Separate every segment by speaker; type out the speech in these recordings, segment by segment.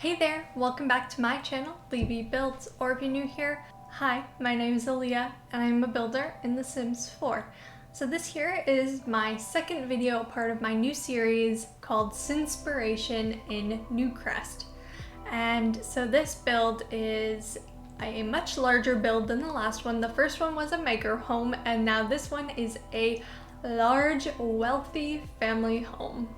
Speaker 1: Hey there, welcome back to my channel, LeeBeeBuilds, or if you're new here, hi, my name is Aaliyah and I'm a builder in The Sims 4. So this here is my second video, part of my new series called Simspiration in Newcrest. And so this build is a much larger build than the last one. The first one was a micro home and now this one is a large, wealthy family home.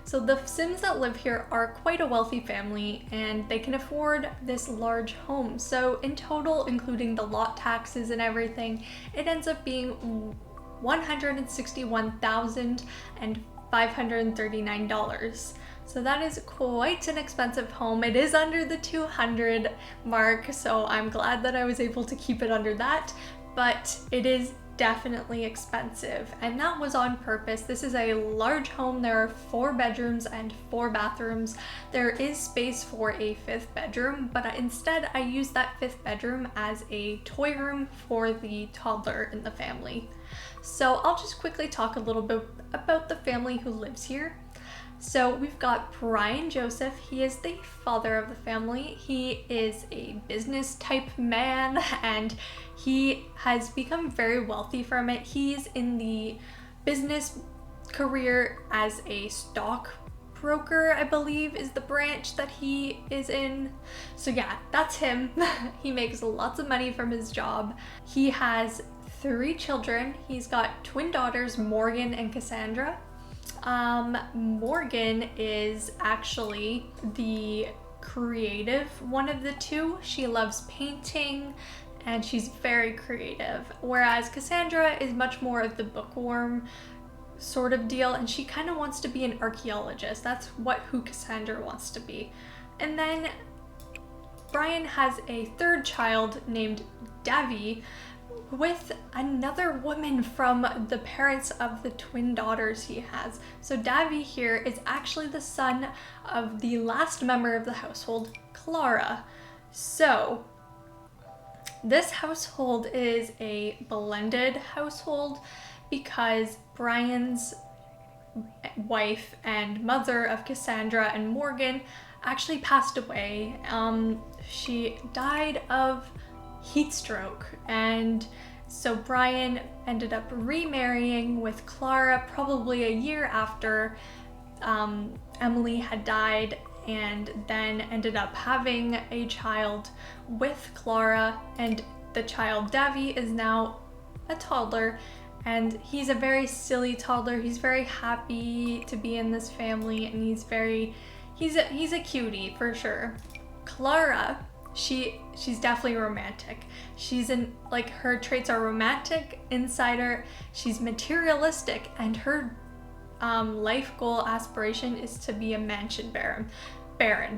Speaker 1: So the Sims that live here are quite a wealthy family and they can afford this large home. So in total, including the lot taxes and everything, it ends up being $161,539. So that is quite an expensive home. It is under the 200 mark, so I'm glad that I was able to keep it under that, but it is definitely expensive, and that was on purpose. This is a large home. There are 4 bedrooms and 4 bathrooms. There is space for a 5th bedroom, but instead I used that 5th bedroom as a toy room for the toddler in the family. So I'll just quickly talk a little bit about the family who lives here. So we've got Brian Joseph. He is the father of the family. He is a business type man and he has become very wealthy from it. He's in the business career as a stockbroker, I believe is the branch that he is in. So yeah, that's him. He makes lots of money from his job. He has 3 children. He's got twin daughters, Morgan and Cassandra. Morgan is actually the creative one of the two. She loves painting and she's very creative, whereas Cassandra is much more of the bookworm sort of deal and she kind of wants to be an archaeologist. That's who Cassandra wants to be. And then Brian has a 3rd child named Davy with another woman from the parents of the twin daughters he has. So Davy here is actually the son of the last member of the household, Clara. So this household is a blended household because Brian's wife and mother of Cassandra and Morgan actually passed away. She died of heat stroke, and so Brian ended up remarrying with Clara probably a year after Emily had died, and then ended up having a child with Clara, and the child Davy is now a toddler and he's a very silly toddler. He's very happy to be in this family and he's a cutie for sure. Clara, she's definitely romantic. Her traits are romantic, insider, she's materialistic, and her life goal aspiration is to be a mansion baron.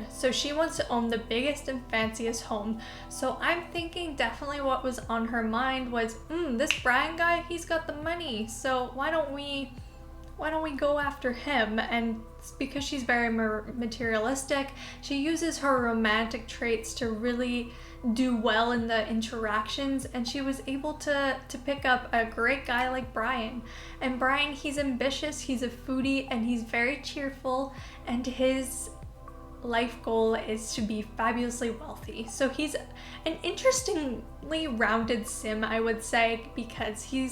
Speaker 1: So she wants to own the biggest and fanciest home. So I'm thinking definitely what was on her mind was, this Brian guy, he's got the money. So why don't we go after him? And because she's very materialistic, she uses her romantic traits to really do well in the interactions, and she was able to pick up a great guy like Brian. And Brian, he's ambitious, he's a foodie, and he's very cheerful, and his life goal is to be fabulously wealthy. So he's an interestingly rounded sim, I would say, because he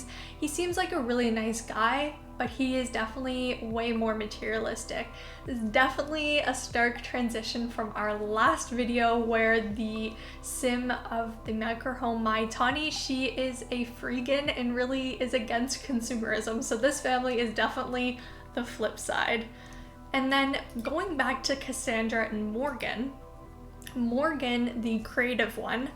Speaker 1: seems like a really nice guy, but he is definitely way more materialistic. This is definitely a stark transition from our last video where the sim of the micro home, Mai Tani, she is a freegan and really is against consumerism. So this family is definitely the flip side. And then going back to Cassandra and Morgan, the creative one,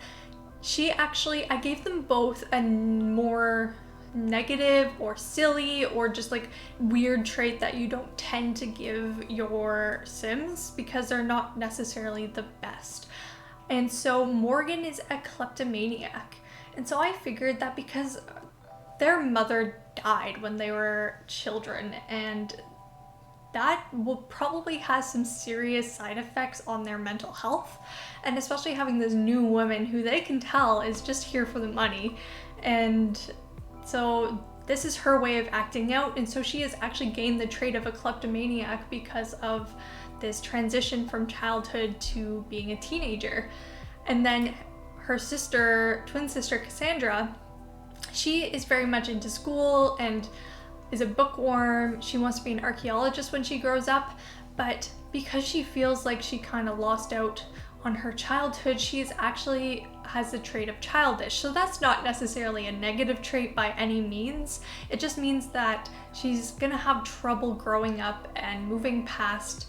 Speaker 1: I gave them both a more negative or silly or just like weird trait that you don't tend to give your Sims because they're not necessarily the best. And so Morgan is a kleptomaniac. And so I figured that because their mother died when they were children, and that will probably have some serious side effects on their mental health, and especially having this new woman who they can tell is just here for the money. And so this is her way of acting out, and so she has actually gained the trait of a kleptomaniac because of this transition from childhood to being a teenager. And then her sister, twin sister Cassandra, she is very much into school and is a bookworm. She wants to be an archaeologist when she grows up, but because she feels like she kind of lost out on her childhood, she is actually has the trait of childish. So that's not necessarily a negative trait by any means. It just means that she's gonna have trouble growing up and moving past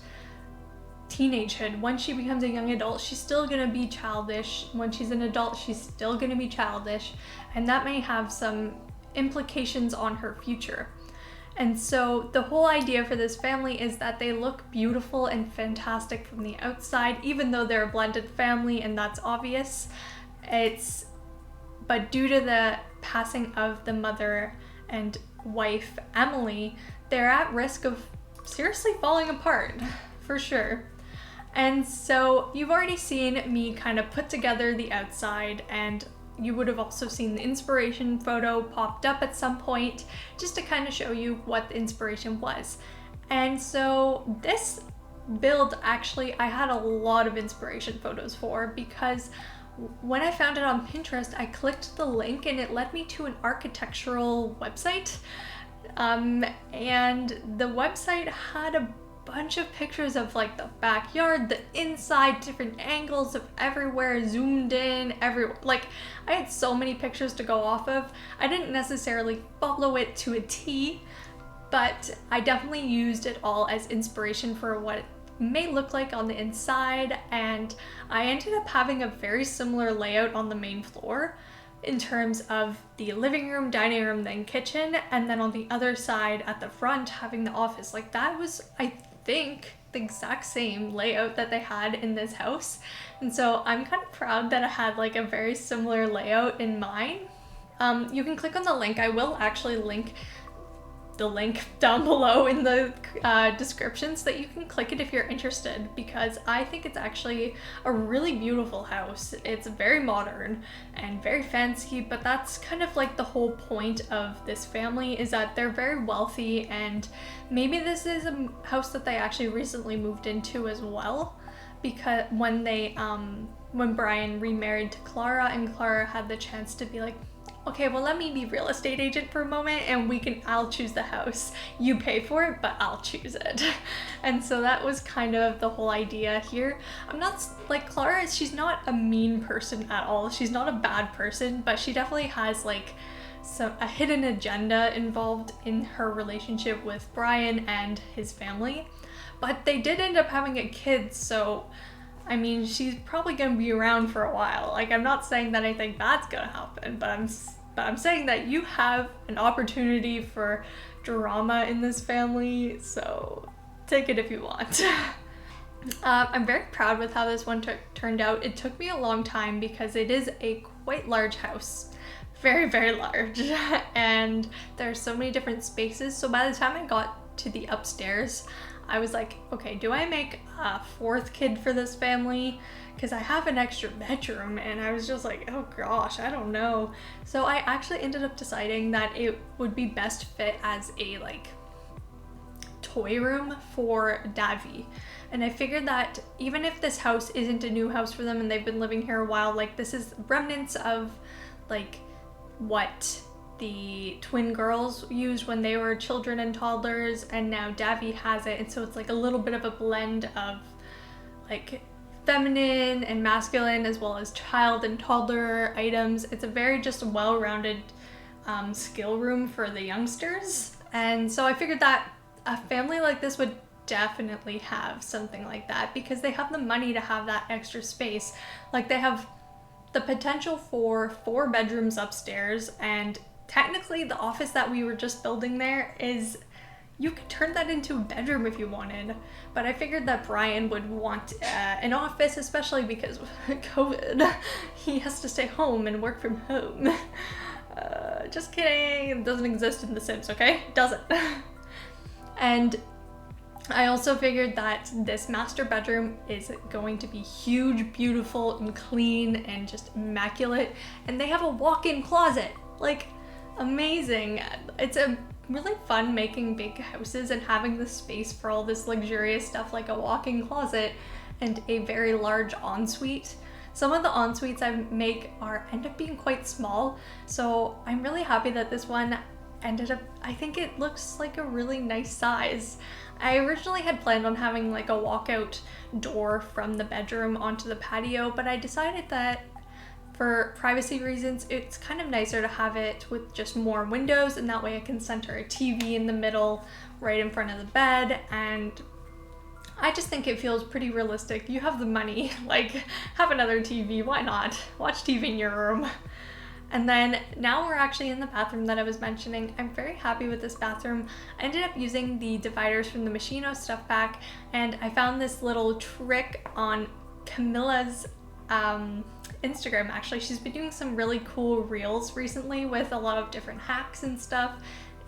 Speaker 1: teenagehood. When she becomes a young adult, she's still gonna be childish. When she's an adult, she's still gonna be childish, and that may have some implications on her future. And so the whole idea for this family is that they look beautiful and fantastic from the outside, even though they're a blended family and that's obvious. But due to the passing of the mother and wife, Emily, they're at risk of seriously falling apart, for sure. And so you've already seen me kind of put together the outside, and you would have also seen the inspiration photo popped up at some point just to kind of show you what the inspiration was. And so this build, actually, I had a lot of inspiration photos for, because when I found it on Pinterest, I clicked the link and it led me to an architectural website. And the website had a bunch of pictures of like the backyard, the inside, different angles of everywhere, zoomed in, everywhere. Like, I had so many pictures to go off of. I didn't necessarily follow it to a T, but I definitely used it all as inspiration for what it may look like on the inside, and I ended up having a very similar layout on the main floor in terms of the living room, dining room, then kitchen, and then on the other side at the front having the office. Like, that was, I think, the exact same layout that they had in this house. And so I'm kind of proud that I had like a very similar layout in mine. You can click on the link. I will actually link the link down below in the description so that you can click it if you're interested, because I think it's actually a really beautiful house. It's very modern and very fancy, but that's kind of like the whole point of this family, is that they're very wealthy, and maybe this is a house that they actually recently moved into as well, because when Brian remarried to Clara and Clara had the chance to be like, okay, well, let me be real estate agent for a moment and I'll choose the house. You pay for it, but I'll choose it. And so that was kind of the whole idea here. I'm not, like, Clara, she's not a mean person at all. She's not a bad person, but she definitely has like a hidden agenda involved in her relationship with Brian and his family. But they did end up having a kid, so I mean, she's probably gonna be around for a while. Like, I'm not saying that I think that's gonna happen, but I'm saying that you have an opportunity for drama in this family, so take it if you want. I'm very proud with how this one turned out. It took me a long time because it is a quite large house. Very, very large. And there's so many different spaces, so by the time I got to the upstairs, I was like, okay, do I make a fourth kid for this family? Because I have an extra bedroom, and I was just like, oh gosh, I don't know. So I actually ended up deciding that it would be best fit as a like toy room for Davy. And I figured that even if this house isn't a new house for them and they've been living here a while, like, this is remnants of like what the twin girls used when they were children and toddlers, and now Davy has it, and so it's like a little bit of a blend of like feminine and masculine as well as child and toddler items. It's a very just well-rounded skill room for the youngsters, and so I figured that a family like this would definitely have something like that because they have the money to have that extra space. Like, they have the potential for 4 bedrooms upstairs, and technically the office that we were just building there is, you could turn that into a bedroom if you wanted, but I figured that Brian would want an office, especially because of COVID. He has to stay home and work from home. Just kidding, it doesn't exist in The Sims, okay? It doesn't. And I also figured that this master bedroom is going to be huge, beautiful, and clean, and just immaculate. And they have a walk-in closet. Like, amazing. It's a really fun making big houses and having the space for all this luxurious stuff like a walk-in closet and a very large ensuite. Some of the ensuites I make end up being quite small, so I'm really happy that this one ended up, I think it looks like a really nice size. I originally had planned on having like a walkout door from the bedroom onto the patio, but I decided that for privacy reasons, it's kind of nicer to have it with just more windows, and that way I can center a TV in the middle right in front of the bed, and I just think it feels pretty realistic. You have the money, like have another TV, why not? Watch TV in your room. And then now we're actually in the bathroom that I was mentioning. I'm very happy with this bathroom. I ended up using the dividers from the Moschino stuff pack, and I found this little trick on Camilla's Instagram. Actually, she's been doing some really cool reels recently with a lot of different hacks and stuff,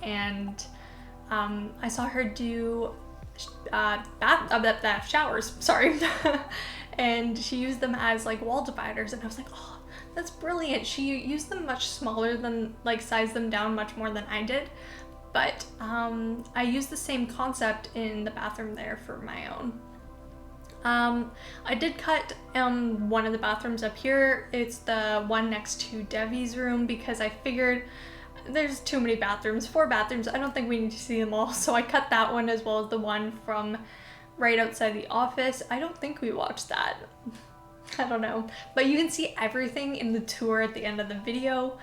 Speaker 1: and I saw her do showers, sorry. And she used them as like wall dividers, and I was like, oh, that's brilliant. She used them much smaller than, like, sized them down much more than I did, but I used the same concept in the bathroom there for my own. I did cut one of the bathrooms up here. It's the one next to Devi's room, because I figured there's too many bathrooms, 4 bathrooms. I don't think we need to see them all. So I cut that one as well as the one from right outside the office. I don't think we watched that. I don't know. But you can see everything in the tour at the end of the video.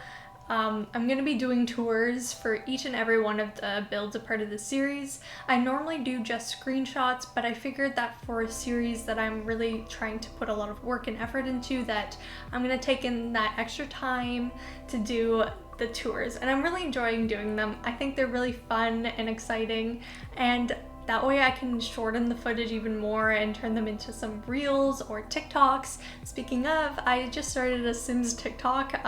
Speaker 1: I'm going to be doing tours for each and every one of the builds a part of the series. I normally do just screenshots, but I figured that for a series that I'm really trying to put a lot of work and effort into, that I'm going to take in that extra time to do the tours. And I'm really enjoying doing them. I think they're really fun and exciting, and that way I can shorten the footage even more and turn them into some reels or TikToks. Speaking of, I just started a Sims TikTok.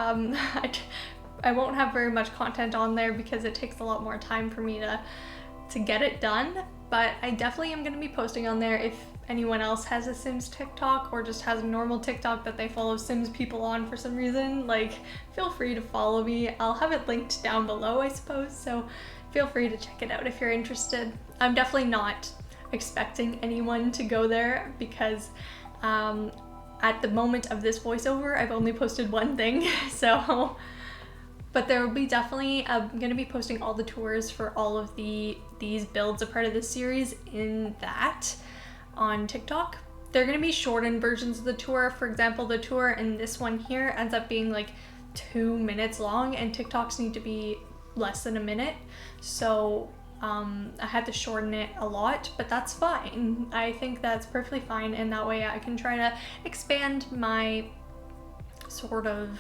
Speaker 1: I won't have very much content on there because it takes a lot more time for me to get it done, but I definitely am going to be posting on there. If anyone else has a Sims TikTok or just has a normal TikTok that they follow Sims people on for some reason, like, feel free to follow me. I'll have it linked down below, I suppose, so feel free to check it out if you're interested. I'm definitely not expecting anyone to go there because at the moment of this voiceover, I've only posted one thing, so... But there will be definitely, I'm going to be posting all the tours for all of these builds a part of this series in that on TikTok. They're going to be shortened versions of the tour. For example, the tour in this one here ends up being like 2 minutes long, and TikToks need to be less than a minute. So I had to shorten it a lot, but that's fine. I think that's perfectly fine, and that way I can try to expand my sort of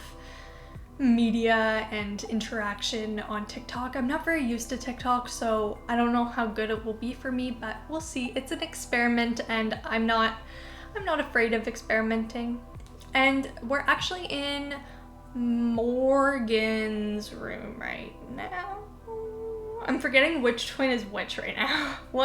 Speaker 1: media and interaction on TikTok. I'm not very used to TikTok, so I don't know how good it will be for me, but we'll see. It's an experiment, and I'm not afraid of experimenting. And we're actually in Morgan's room right now. I'm forgetting which twin is which right now. We're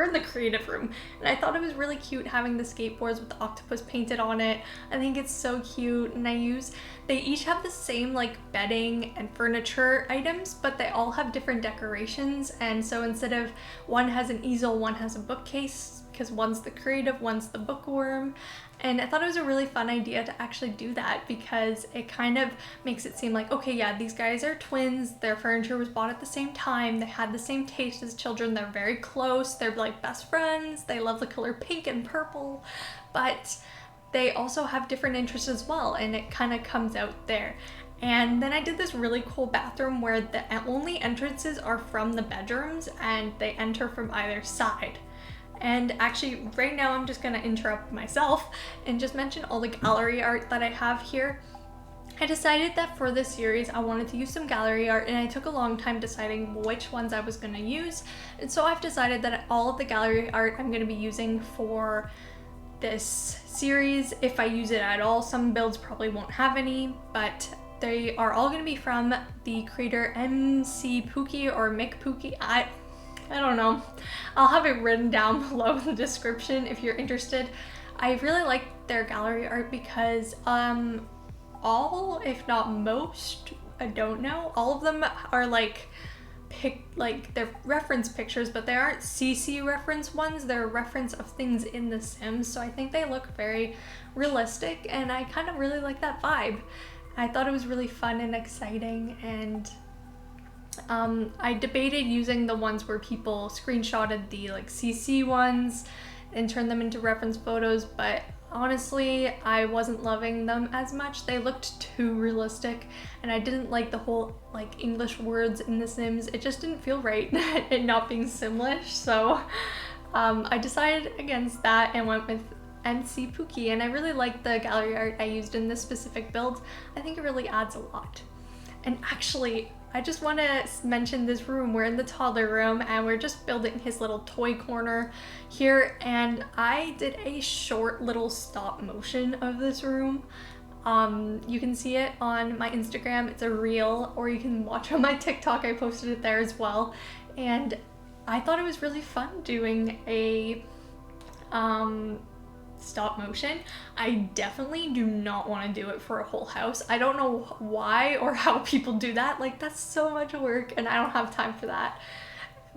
Speaker 1: in the creative room, and I thought it was really cute having the skateboards with the octopus painted on it. I think it's so cute, and they each have the same like bedding and furniture items, but they all have different decorations. And so instead of one has an easel, one has a bookcase, because one's the creative, one's the bookworm. And I thought it was a really fun idea to actually do that, because it kind of makes it seem like, okay, yeah, these guys are twins, their furniture was bought at the same time, they had the same taste as children, they're very close, they're like best friends, they love the color pink and purple, but they also have different interests as well, and it kind of comes out there. And then I did this really cool bathroom where the only entrances are from the bedrooms, and they enter from either side. And actually, right now I'm just gonna interrupt myself and just mention all the gallery art that I have here. I decided that for this series I wanted to use some gallery art, and I took a long time deciding which ones I was gonna use. And so I've decided that all of the gallery art I'm gonna be using for this series, if I use it at all. Some builds probably won't have any, but they are all gonna be from the creator MC Pookie or Mick Pookie. I don't know. I'll have it written down below in the description if you're interested. I really like their gallery art because all, if not most, I don't know, all of them are like they're reference pictures, but they aren't CC reference ones. They're a reference of things in The Sims, so I think they look very realistic, and I kind of really like that vibe. I thought it was really fun and exciting, and I debated using the ones where people screenshotted the like CC ones and turned them into reference photos, but honestly, I wasn't loving them as much. They looked too realistic, and I didn't like the whole like English words in The Sims. It just didn't feel right, it not being Simlish, so I decided against that and went with NC Pookie, and I really like the gallery art I used in this specific build. I think it really adds a lot. And actually, I just want to mention this room. We're in the toddler room and we're just building his little toy corner here, and I did a short little stop motion of this room. You can see it on my Instagram, it's a reel, or you can watch on my TikTok, I posted it there as well. And I thought it was really fun doing a stop motion. I definitely do not want to do it for a whole house. I don't know why or how people do that. Like, that's so much work and I don't have time for that.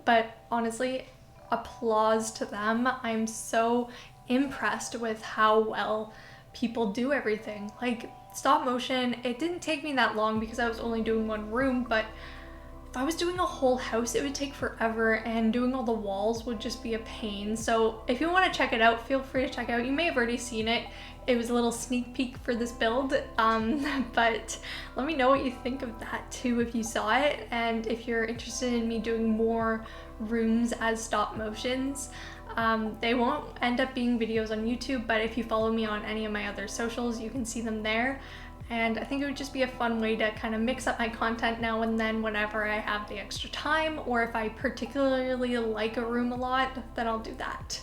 Speaker 1: But honestly, applause to them. I'm so impressed with how well people do everything. Like, stop motion, it didn't take me that long because I was only doing one room, but if I was doing a whole house, it would take forever, and doing all the walls would just be a pain. So if you want to check it out, feel free to check it out. You may have already seen it. It was a little sneak peek for this build, but let me know what you think of that too if you saw it, and if you're interested in me doing more rooms as stop motions. They won't end up being videos on YouTube, but if you follow me on any of my other socials, you can see them there. And I think it would just be a fun way to kind of mix up my content now and then whenever I have the extra time, or if I particularly like a room a lot, then I'll do that.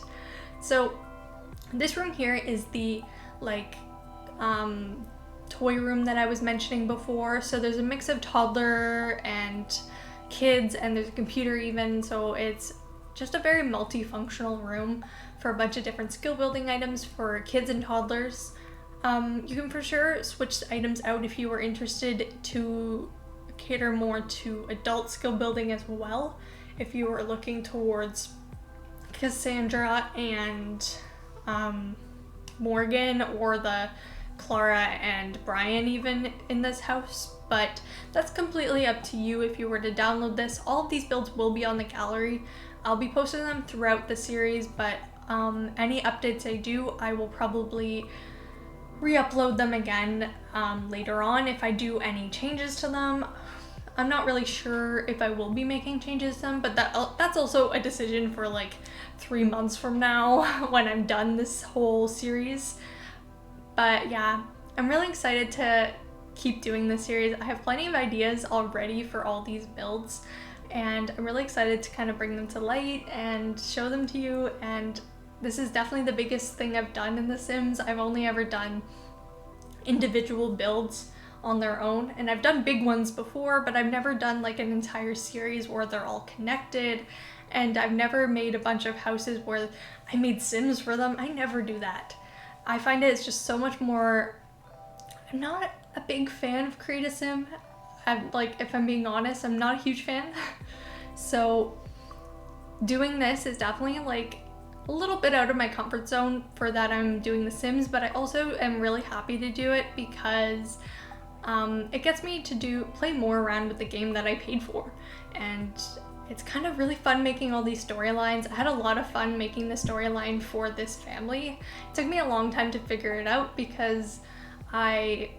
Speaker 1: So this room here is the like toy room that I was mentioning before. So there's a mix of toddler and kids, and there's a computer even, so it's just a very multifunctional room for a bunch of different skill building items for kids and toddlers. You can for sure switch items out if you were interested to cater more to adult skill building as well. If you were looking towards Cassandra and Morgan, or the Clara and Brian even in this house, but that's completely up to you if you were to download this. All of these builds will be on the gallery. I'll be posting them throughout the series, but any updates I do, I will probably re-upload them again later on if I do any changes to them. I'm not really sure if I will be making changes to them, but that's also a decision for like 3 months from now when I'm done this whole series. But yeah, I'm really excited to keep doing this series. I have plenty of ideas already for all these builds, and I'm really excited to kind of bring them to light and show them to you. And this is definitely the biggest thing I've done in The Sims. I've only ever done individual builds on their own, and I've done big ones before, but I've never done like an entire series where they're all connected, and I've never made a bunch of houses where I made Sims for them. I never do that. I find it's just so much more. I'm not a big fan of Create a Sim. If I'm being honest, I'm not a huge fan. So doing this is definitely like a little bit out of my comfort zone for that I'm doing The Sims, but I also am really happy to do it because it gets me to play more around with the game that I paid for, and it's kind of really fun making all these storylines. I had a lot of fun making the storyline for this family. It took me a long time to figure it out because I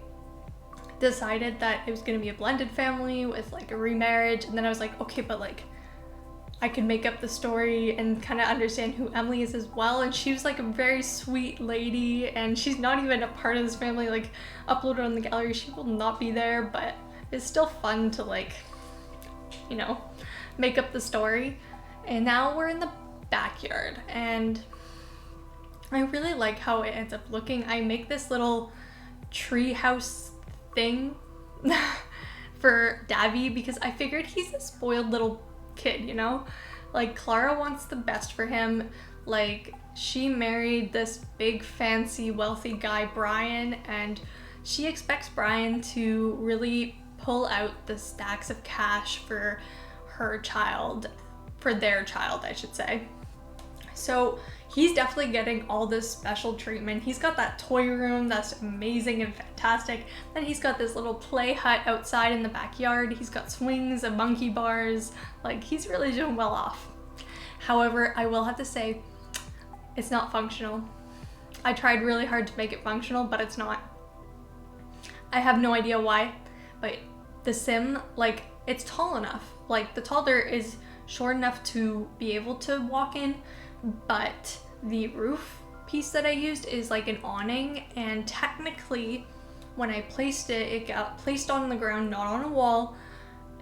Speaker 1: decided that it was going to be a blended family with like a remarriage, and then I was like, okay, but like I could make up the story and kind of understand who Emily is as well. And she was like a very sweet lady, and she's not even a part of this family. Like, uploaded on the gallery, she will not be there, but it's still fun to like, you know, make up the story. And now we're in the backyard, and I really like how it ends up looking. I make this little tree house thing for Davy because I figured he's a spoiled little kid, you know? Like, Clara wants the best for him. Like, she married this big fancy wealthy guy, Brian, and she expects Brian to really pull out the stacks of cash for her child, for their child, I should say. So he's definitely getting all this special treatment. He's got that toy room that's amazing and fantastic. Then he's got this little play hut outside in the backyard. He's got swings and monkey bars. Like, he's really doing well off. However, I will have to say, it's not functional. I tried really hard to make it functional, but it's not. I have no idea why, but the sim, like, it's tall enough. Like, the toddler is short enough to be able to walk in, but the roof piece that I used is like an awning, and technically when I placed it, it got placed on the ground, not on a wall,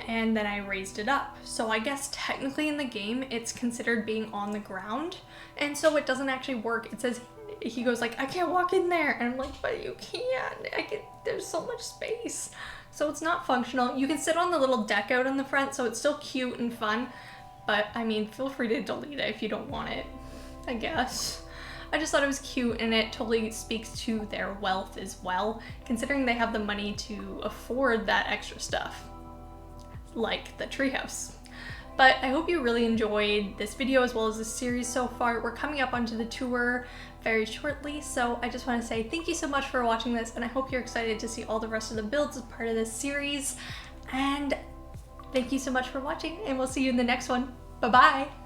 Speaker 1: and then I raised it up. So I guess technically in the game it's considered being on the ground, and so it doesn't actually work. It says, he goes like, I can't walk in there, and I'm like, but you can't, there's so much space. So it's not functional. You can sit on the little deck out in the front, so it's still cute and fun, but I mean, feel free to delete it if you don't want it, I guess. I just thought it was cute, and it totally speaks to their wealth as well, considering they have the money to afford that extra stuff, like the treehouse. But I hope you really enjoyed this video as well as this series so far. We're coming up onto the tour very shortly, so I just want to say thank you so much for watching this, and I hope you're excited to see all the rest of the builds as part of this series. And thank you so much for watching, and we'll see you in the next one. Bye-bye!